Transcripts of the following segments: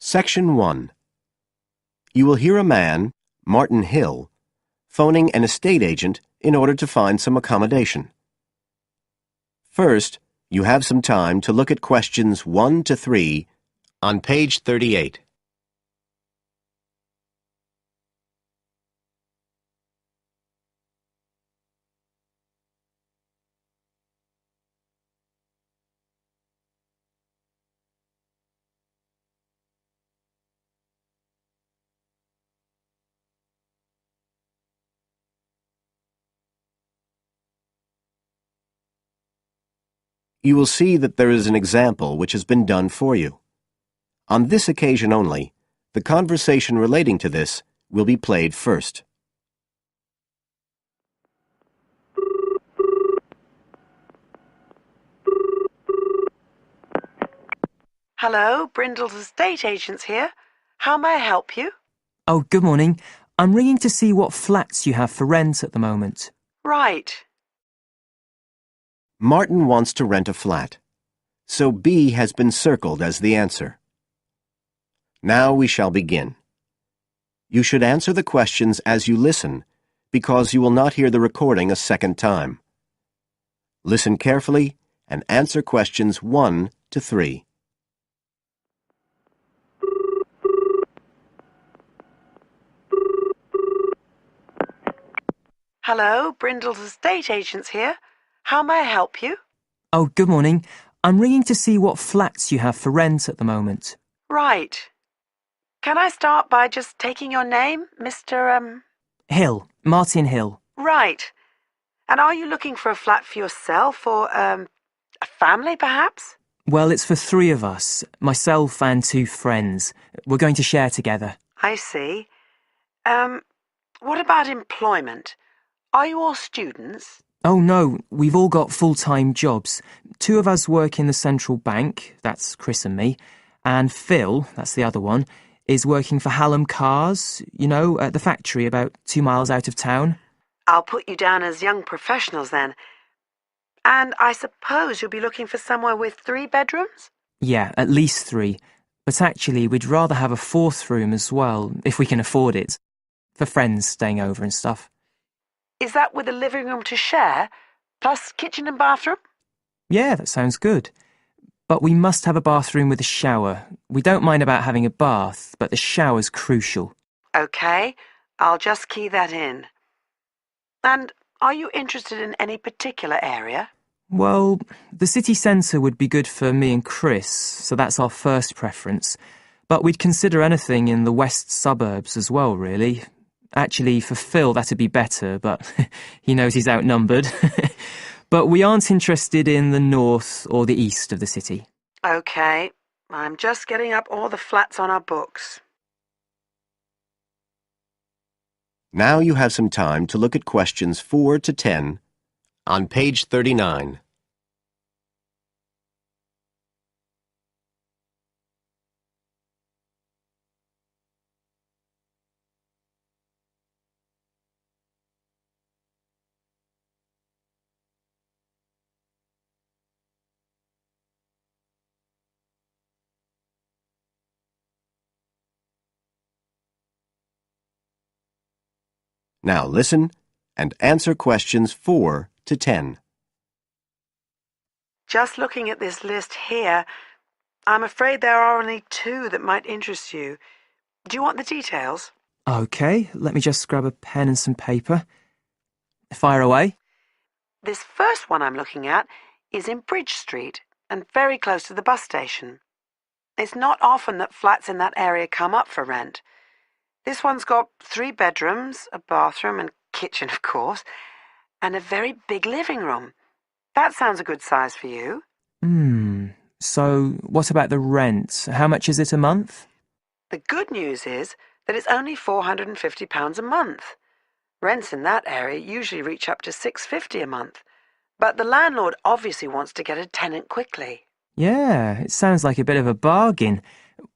Section 1. You will hear a man, Martin Hill, phoning an estate agent in order to find some accommodation. First, you have some time to look at questions 1 to 3 on page 38. You will see that there is an example which has been done for you. On this occasion only, the conversation relating to this will be played first. Hello, Brindle's estate agents here. How may I help you? Oh, good morning. I'm ringing to see what flats you have for rent at the moment. Right. Martin wants to rent a flat, so B has been circled as the answer. Now we shall begin. You should answer the questions as you listen, because you will not hear the recording a second time. Listen carefully and answer questions 1 to 3. Hello, Brindle's estate agents here. How may I help you? Oh, good morning. I'm ringing to see what flats you have for rent at the moment. Right. Can I start by just taking your name, Mr. Hill, Martin Hill. Right. And are you looking for a flat for yourself or, a family, perhaps? Well, it's for 3 of us, myself and 2 friends. We're going to share together. I see. What about employment? Are you all students? Oh no, we've all got full-time jobs. 2 of us work in the central bank, that's Chris and me, and Phil, that's the other one, is working for Hallam Cars, at the factory about 2 miles out of town. I'll put you down as young professionals then. And I suppose you'll be looking for somewhere with 3 bedrooms? Yeah, at least 3. But actually, we'd rather have a 4th room as well, if we can afford it, for friends staying over and stuff. Is that with a living room to share, plus kitchen and bathroom? Yeah, that sounds good. But we must have a bathroom with a shower. We don't mind about having a bath, but the shower's crucial. OK, I'll just key that in. And are you interested in any particular area? Well, the city centre would be good for me and Chris, so that's our first preference. But we'd consider anything in the west suburbs as well, really. Actually, for Phil, that'd be better, but he knows he's outnumbered. But we aren't interested in the north or the east of the city. OK, I'm just getting up all the flats on our books. Now you have some time to look at questions 4 to 10 on page 39. Now listen and answer questions 4 to 10. Just looking at this list here, I'm afraid there are only 2 that might interest you. Do you want the details? OK, let me just grab a pen and some paper. Fire away. This first one I'm looking at is in Bridge Street and very close to the bus station. It's not often that flats in that area come up for rent. This one's got 3 bedrooms, a bathroom and kitchen, of course, and a very big living room. That sounds a good size for you. So what about the rent? How much is it a month? The good news is that it's only £450 a month. Rents in that area usually reach up to $650 a month. But the landlord obviously wants to get a tenant quickly. Yeah, it sounds like a bit of a bargain.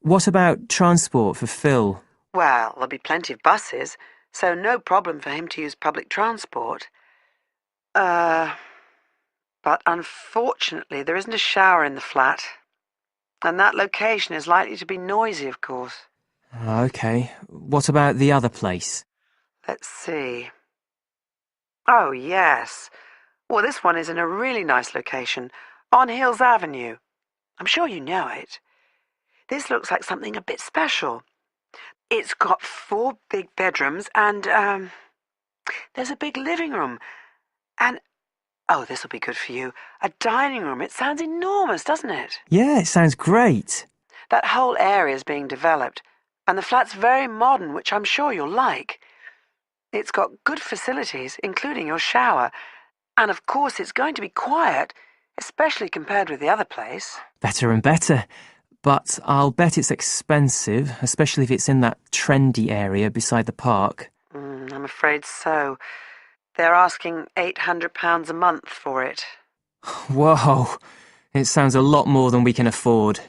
What about transport for Phil? Well, there'll be plenty of buses, so no problem for him to use public transport. But unfortunately there isn't a shower in the flat. And that location is likely to be noisy, of course. OK. What about the other place? Let's see. Oh, yes. Well, this one is in a really nice location, on Hills Avenue. I'm sure you know it. This looks like something a bit special. It's got 4 big bedrooms and, there's a big living room. And, oh, this'll be good for you, a dining room. It sounds enormous, doesn't it? Yeah, it sounds great. That whole area is being developed, and the flat's very modern, which I'm sure you'll like. It's got good facilities, including your shower. And of course it's going to be quiet, especially compared with the other place. Better and better. But I'll bet it's expensive, especially if it's in that trendy area beside the park. I'm afraid so. They're asking £800 a month for it. Whoa, it sounds a lot more than we can afford.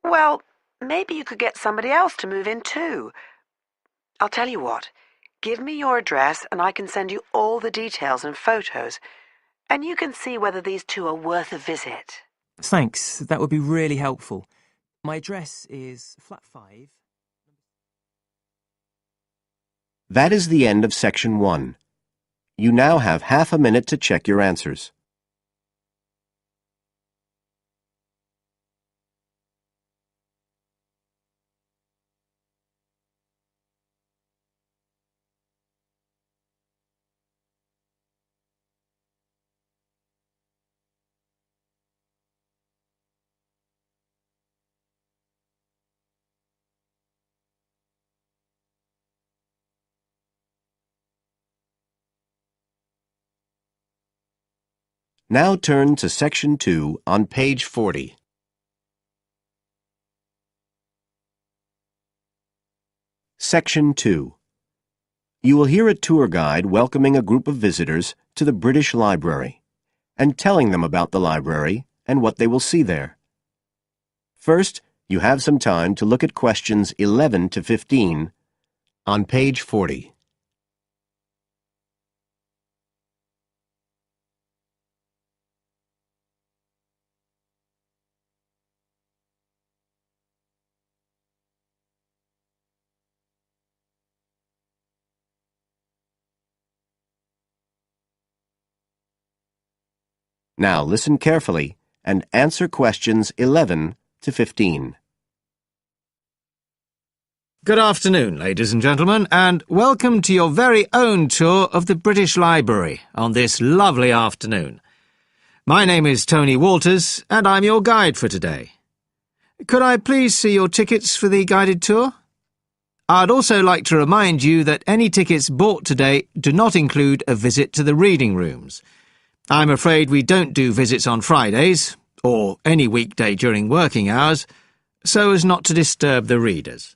Well, maybe you could get somebody else to move in too. I'll tell you what, give me your address and I can send you all the details and photos, and you can see whether these two are worth a visit. Thanks, that would be really helpful. My address is flat 5. That is the end of section 1. You now have half a minute to check your answers. Now turn to section 2 on page 40. Section 2. You will hear a tour guide welcoming a group of visitors to the British Library and telling them about the library and what they will see there. First, you have some time to look at questions 11 to 15 on page 40. Now listen carefully and answer questions 11 to 15. Good afternoon, ladies and gentlemen, and welcome to your very own tour of the British Library on this lovely afternoon. My name is Tony Walters, and I'm your guide for today. Could I please see your tickets for the guided tour? I'd also like to remind you that any tickets bought today do not include a visit to the reading rooms. I'm afraid we don't do visits on Fridays, or any weekday during working hours, so as not to disturb the readers.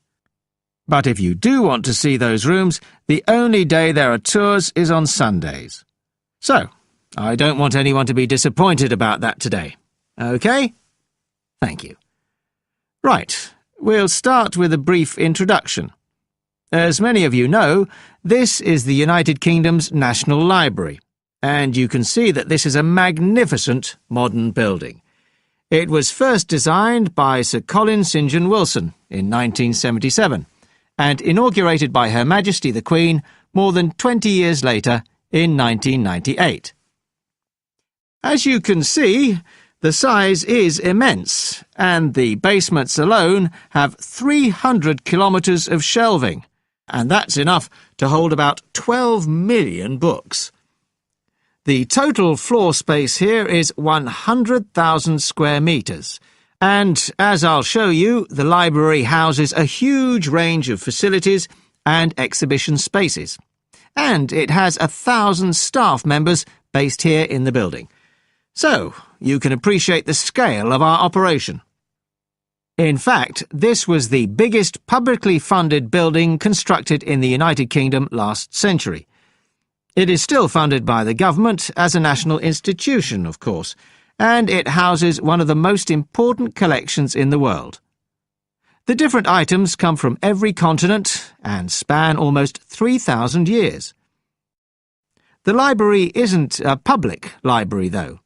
But if you do want to see those rooms, the only day there are tours is on Sundays. So, I don't want anyone to be disappointed about that today. OK? Thank you. Right, we'll start with a brief introduction. As many of you know, this is the United Kingdom's National Library, and you can see that this is a magnificent modern building. It was first designed by Sir Colin St. John Wilson in 1977, and inaugurated by Her Majesty the Queen more than 20 years later in 1998. As you can see, the size is immense, and the basements alone have 300 kilometres of shelving, and that's enough to hold about 12 million books. The total floor space here is 100,000 square metres, and, as I'll show you, the library houses a huge range of facilities and exhibition spaces. And it has 1,000 staff members based here in the building. So, you can appreciate the scale of our operation. In fact, this was the biggest publicly funded building constructed in the United Kingdom last century. It is still funded by the government as a national institution, of course, and it houses one of the most important collections in the world. The different items come from every continent and span almost 3,000 years. The library isn't a public library, though.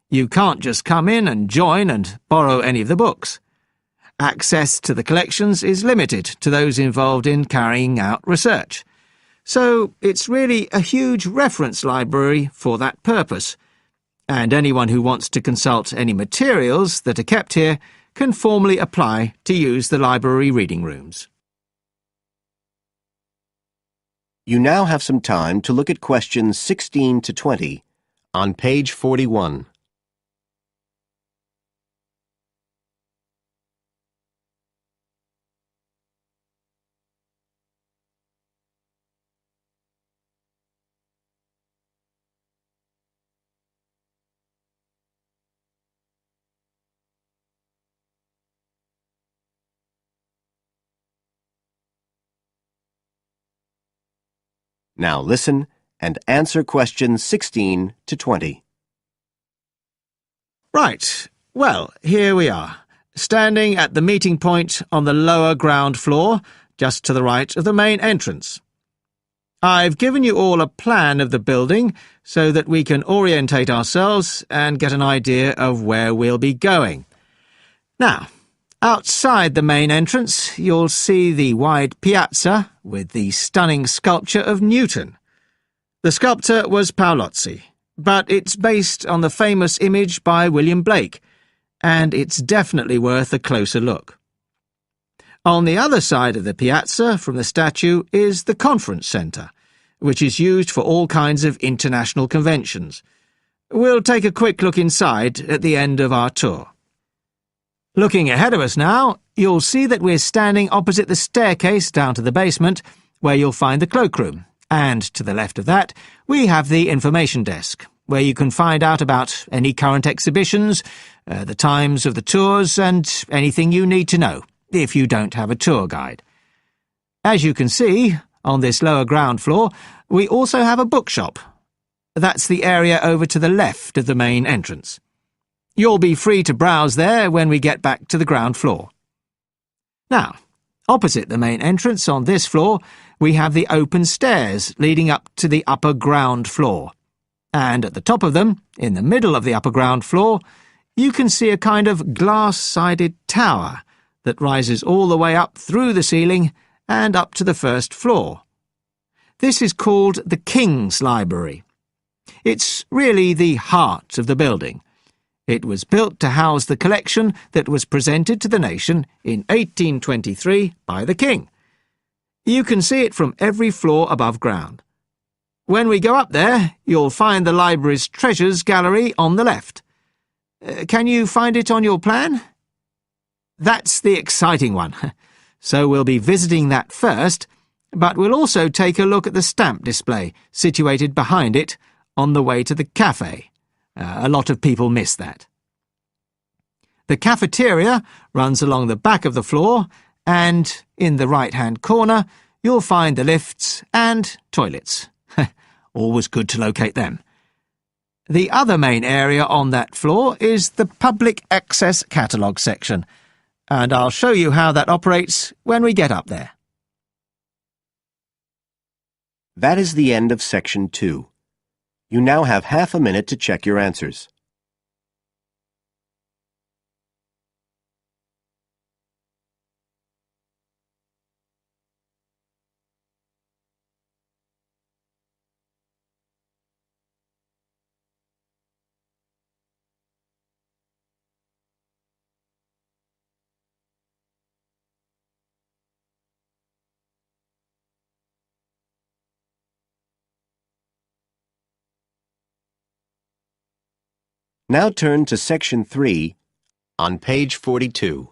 You can't just come in and join and borrow any of the books. Access to the collections is limited to those involved in carrying out research. So it's really a huge reference library for that purpose, and anyone who wants to consult any materials that are kept here can formally apply to use the library reading rooms. You now have some time to look at questions 16 to 20 on page 41. Now listen and answer questions 16 to 20. Right, well, here we are, standing at the meeting point on the lower ground floor, just to the right of the main entrance. I've given you all a plan of the building so that we can orientate ourselves and get an idea of where we'll be going. Now, outside the main entrance, you'll see the wide piazza with the stunning sculpture of Newton. The sculptor was Paolozzi, but it's based on the famous image by William Blake, and it's definitely worth a closer look. On the other side of the piazza from the statue is the conference centre, which is used for all kinds of international conventions. We'll take a quick look inside at the end of our tour. Looking ahead of us now, you'll see that we're standing opposite the staircase down to the basement, where you'll find the cloakroom, and to the left of that, we have the information desk, where you can find out about any current exhibitions, the times of the tours, and anything you need to know, if you don't have a tour guide. As you can see, on this lower ground floor, we also have a bookshop. That's the area over to the left of the main entrance. You'll be free to browse there when we get back to the ground floor. Now, opposite the main entrance on this floor, we have the open stairs leading up to the upper ground floor. And at the top of them, in the middle of the upper ground floor, you can see a kind of glass-sided tower that rises all the way up through the ceiling and up to the first floor. This is called the King's Library. It's really the heart of the building. It was built to house the collection that was presented to the nation in 1823 by the King. You can see it from every floor above ground. When we go up there, you'll find the library's treasures gallery on the left. Can you find it on your plan? That's the exciting one. So we'll be visiting that first, but we'll also take a look at the stamp display situated behind it on the way to the cafe. A lot of people miss that. The cafeteria runs along the back of the floor, and in the right-hand corner, you'll find the lifts and toilets. Always good to locate them. The other main area on that floor is the public access catalogue section, and I'll show you how that operates when we get up there. That is the end of section 2. You now have half a minute to check your answers. Now turn to section 3 on page 42.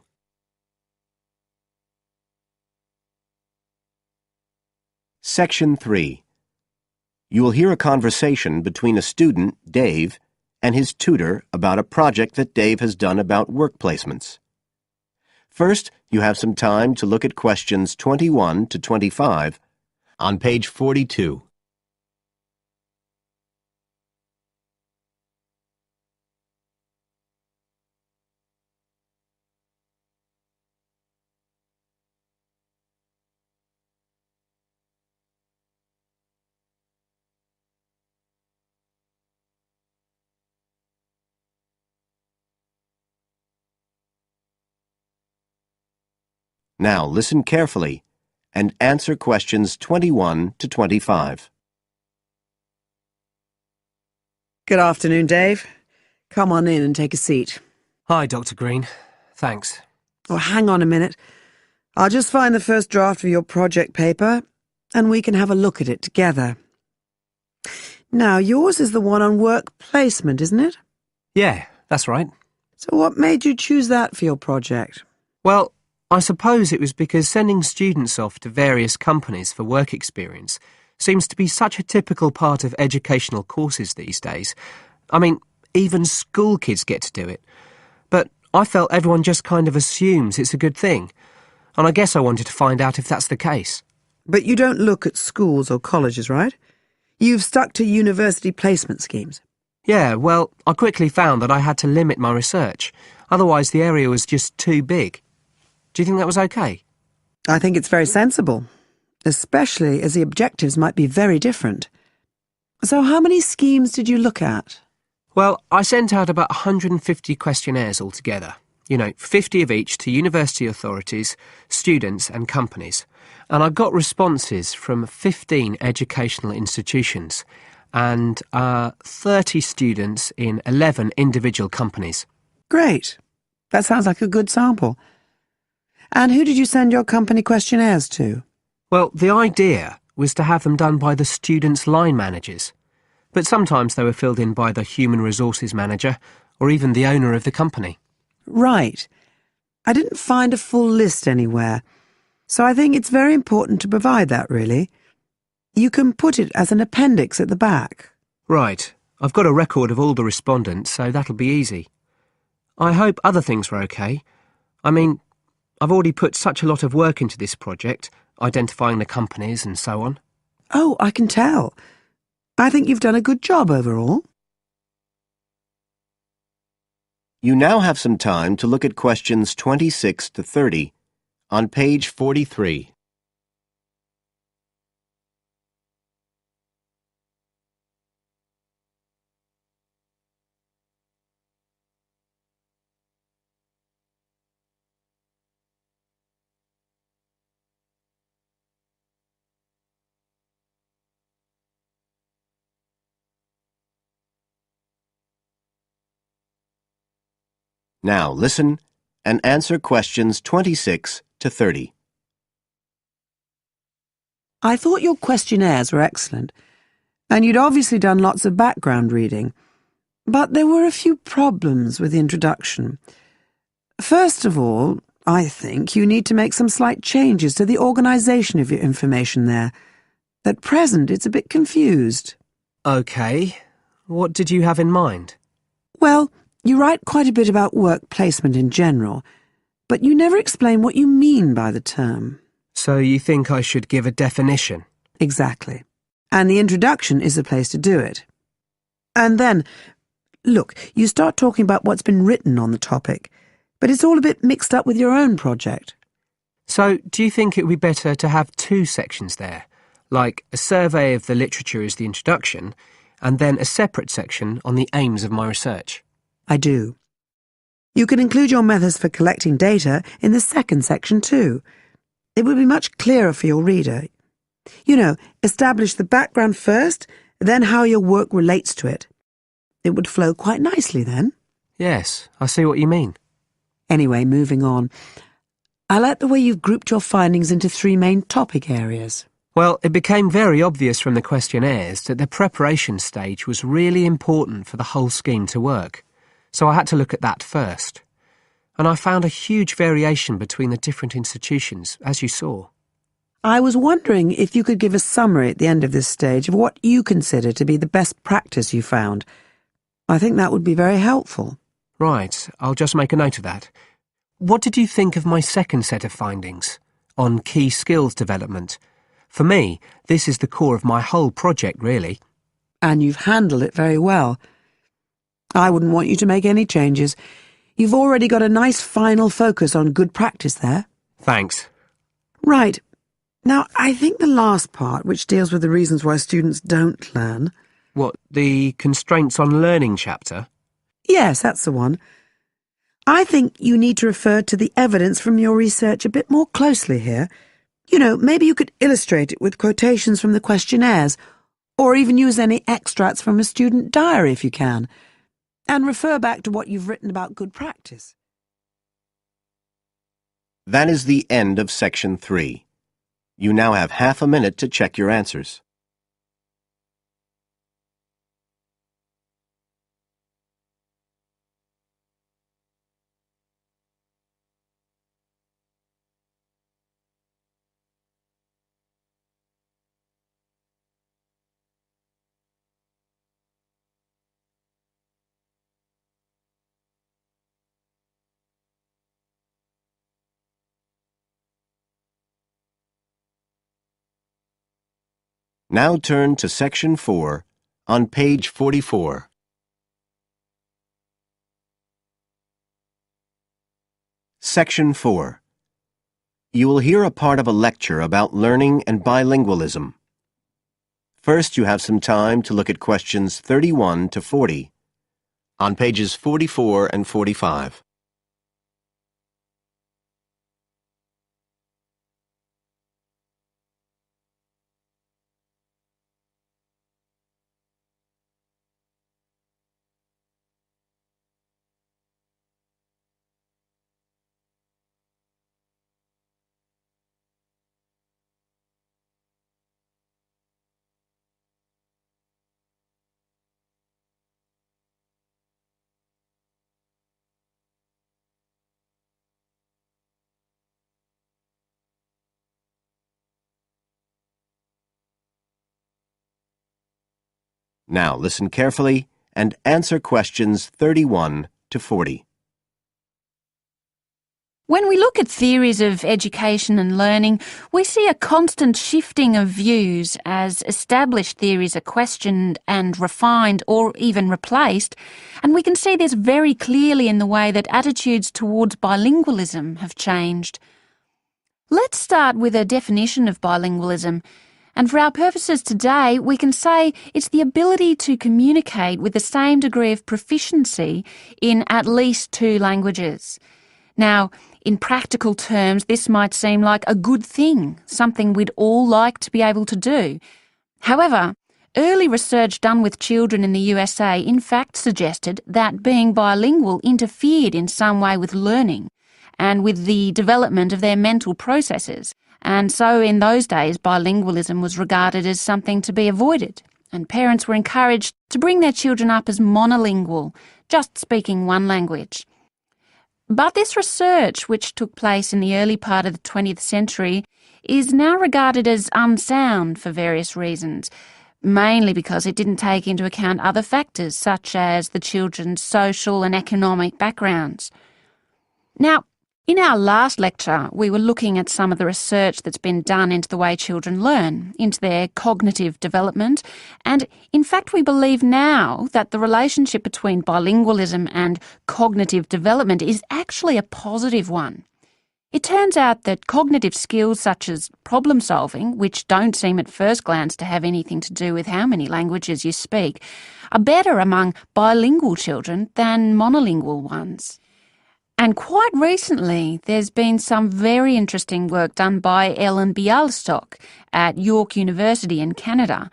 Section 3. You will hear a conversation between a student, Dave, and his tutor about a project that Dave has done about work placements. First, you have some time to look at questions 21 to 25 on page 42. Now listen carefully and answer questions 21 to 25. Good afternoon, Dave. Come on in and take a seat. Hi, Dr. Green. Thanks. Oh, hang on a minute. I'll just find the first draft of your project paper, and we can have a look at it together. Now, yours is the one on work placement, isn't it? Yeah, that's right. So what made you choose that for your project? Well, I suppose it was because sending students off to various companies for work experience seems to be such a typical part of educational courses these days. I mean, even school kids get to do it. But I felt everyone just kind of assumes it's a good thing. And I guess I wanted to find out if that's the case. But you don't look at schools or colleges, right? You've stuck to university placement schemes. Yeah, well, I quickly found that I had to limit my research. Otherwise, the area was just too big. Do you think that was okay? I think it's very sensible, especially as the objectives might be very different. So how many schemes did you look at? Well, I sent out about 150 questionnaires altogether. 50 of each to university authorities, students and companies. And I got responses from 15 educational institutions and 30 students in 11 individual companies. Great. That sounds like a good sample. And who did you send your company questionnaires to? Well, the idea was to have them done by the students' line managers. But sometimes they were filled in by the human resources manager or even the owner of the company. Right. I didn't find a full list anywhere, so I think it's very important to provide that, really. You can put it as an appendix at the back. Right. I've got a record of all the respondents, so that'll be easy. I hope other things were okay. I mean, I've already put such a lot of work into this project, identifying the companies and so on. Oh, I can tell. I think you've done a good job overall. You now have some time to look at questions 26 to 30 on page 43. Now listen and answer questions 26 to 30. I thought your questionnaires were excellent, and you'd obviously done lots of background reading, but there were a few problems with the introduction. First of all, I think you need to make some slight changes to the organisation of your information there. At present, it's a bit confused. OK. What did you have in mind? Well, you write quite a bit about work placement in general, but you never explain what you mean by the term. So you think I should give a definition? Exactly. And the introduction is the place to do it. And then, look, you start talking about what's been written on the topic, but it's all a bit mixed up with your own project. So do you think it would be better to have two sections there, like a survey of the literature as the introduction, and then a separate section on the aims of my research? I do. You can include your methods for collecting data in the second section too. It would be much clearer for your reader. Establish the background first, then how your work relates to it. It would flow quite nicely then. Yes, I see what you mean. Anyway, moving on. I like the way you've grouped your findings into three main topic areas. Well, it became very obvious from the questionnaires that the preparation stage was really important for the whole scheme to work. So I had to look at that first. And I found a huge variation between the different institutions, as you saw. I was wondering if you could give a summary at the end of this stage of what you consider to be the best practice you found. I think that would be very helpful. Right, I'll just make a note of that. What did you think of my second set of findings on key skills development? For me, this is the core of my whole project, really. And you've handled it very well. I wouldn't want you to make any changes. You've already got a nice final focus on good practice there. Thanks. Right. Now, I think the last part, which deals with the reasons why students don't learn... What, the constraints on learning chapter? Yes, that's the one. I think you need to refer to the evidence from your research a bit more closely here. You know, maybe you could illustrate it with quotations from the questionnaires, or even use any extracts from a student diary if you can, and refer back to what you've written about good practice. That is the end of Section 3. You now have half a minute to check your answers. Now turn to Section 4 on page 44. Section 4. You will hear a part of a lecture about learning and bilingualism. First, you have some time to look at questions 31 to 40 on pages 44 and 45. Now listen carefully and answer questions 31 to 40. When we look at theories of education and learning, we see a constant shifting of views as established theories are questioned and refined or even replaced, and we can see this very clearly in the way that attitudes towards bilingualism have changed. Let's start with a definition of bilingualism. And for our purposes today, we can say it's the ability to communicate with the same degree of proficiency in at least two languages. Now, in practical terms, this might seem like a good thing, something we'd all like to be able to do. However, early research done with children in the USA in fact suggested that being bilingual interfered in some way with learning and with the development of their mental processes. And so in those days, bilingualism was regarded as something to be avoided, and parents were encouraged to bring their children up as monolingual, just speaking one language. But this research, which took place in the early part of the 20th century, is now regarded as unsound for various reasons, mainly because it didn't take into account other factors such as the children's social and economic backgrounds. Now, in our last lecture, we were looking at some of the research that's been done into the way children learn, into their cognitive development, and in fact we believe now that the relationship between bilingualism and cognitive development is actually a positive one. It turns out that cognitive skills such as problem solving, which don't seem at first glance to have anything to do with how many languages you speak, are better among bilingual children than monolingual ones. And quite recently, there's been some very interesting work done by Ellen Bialystok at York University in Canada.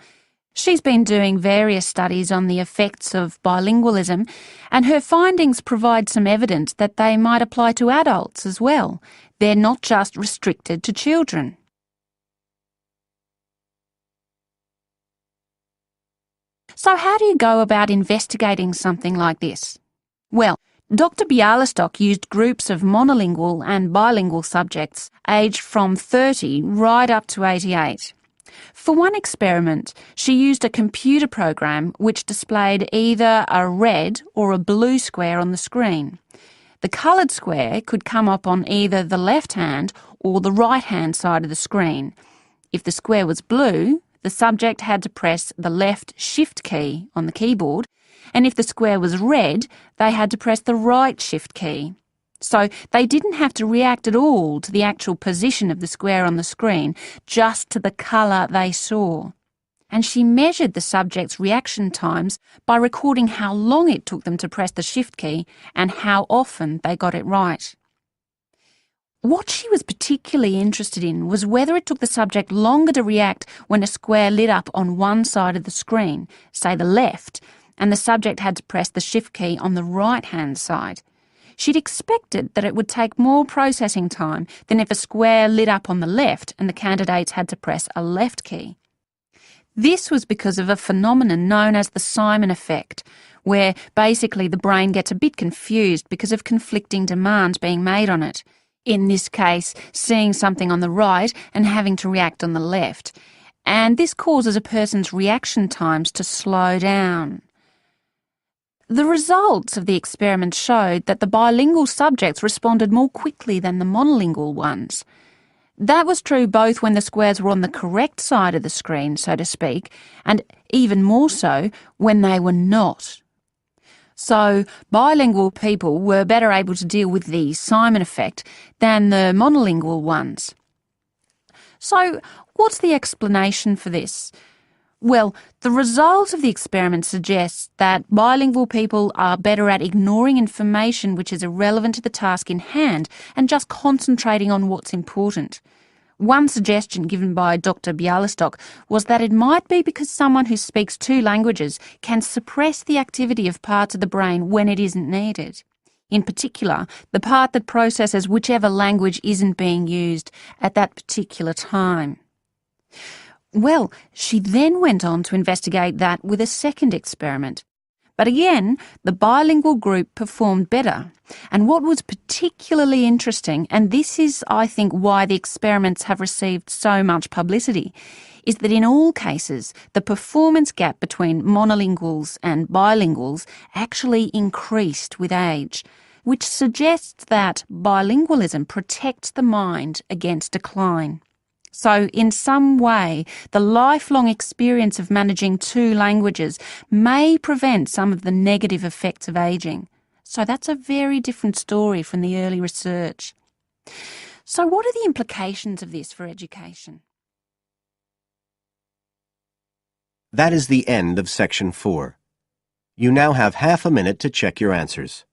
She's been doing various studies on the effects of bilingualism, and her findings provide some evidence that they might apply to adults as well. They're not just restricted to children. So how do you go about investigating something like this? Well, Dr. Bialystok used groups of monolingual and bilingual subjects aged from 30 right up to 88. For one experiment, she used a computer program which displayed either a red or a blue square on the screen. The coloured square could come up on either the left-hand or the right-hand side of the screen. If the square was blue, the subject had to press the left Shift key on the keyboard, and if the square was red, they had to press the right Shift key. So they didn't have to react at all to the actual position of the square on the screen, just to the colour they saw. and she measured the subjects' reaction times by recording how long it took them to press the shift key and how often they got it right. What she was particularly interested in was whether it took the subject longer to react when a square lit up on one side of the screen, say the left, and the subject had to press the shift key on the right-hand side. She'd expected that it would take more processing time than if a square lit up on the left and the candidates had to press a left key. This was because of a phenomenon known as the Simon effect, where basically the brain gets a bit confused because of conflicting demands being made on it. In this case, seeing something on the right and having to react on the left. And this causes a person's reaction times to slow down. The results of the experiment showed that the bilingual subjects responded more quickly than the monolingual ones. That was true both when the squares were on the correct side of the screen, so to speak, and even more so when they were not. So, bilingual people were better able to deal with the Simon effect than the monolingual ones. So, what's the explanation for this? Well, the result of the experiment suggests that bilingual people are better at ignoring information which is irrelevant to the task in hand and just concentrating on what's important. One suggestion given by Dr. Bialystok was that it might be because someone who speaks two languages can suppress the activity of parts of the brain when it isn't needed. In particular, the part that processes whichever language isn't being used at that particular time. Well, she then went on to investigate that with a second experiment. But again, the bilingual group performed better. And what was particularly interesting, and this is, I think, why the experiments have received so much publicity, is that in all cases, the performance gap between monolinguals and bilinguals actually increased with age, which suggests that bilingualism protects the mind against decline. So, in some way, the lifelong experience of managing two languages may prevent some of the negative effects of ageing. So that's a very different story from the early research. So what are the implications of this for education? That is the end of Section 4. You now have half a minute to check your answers.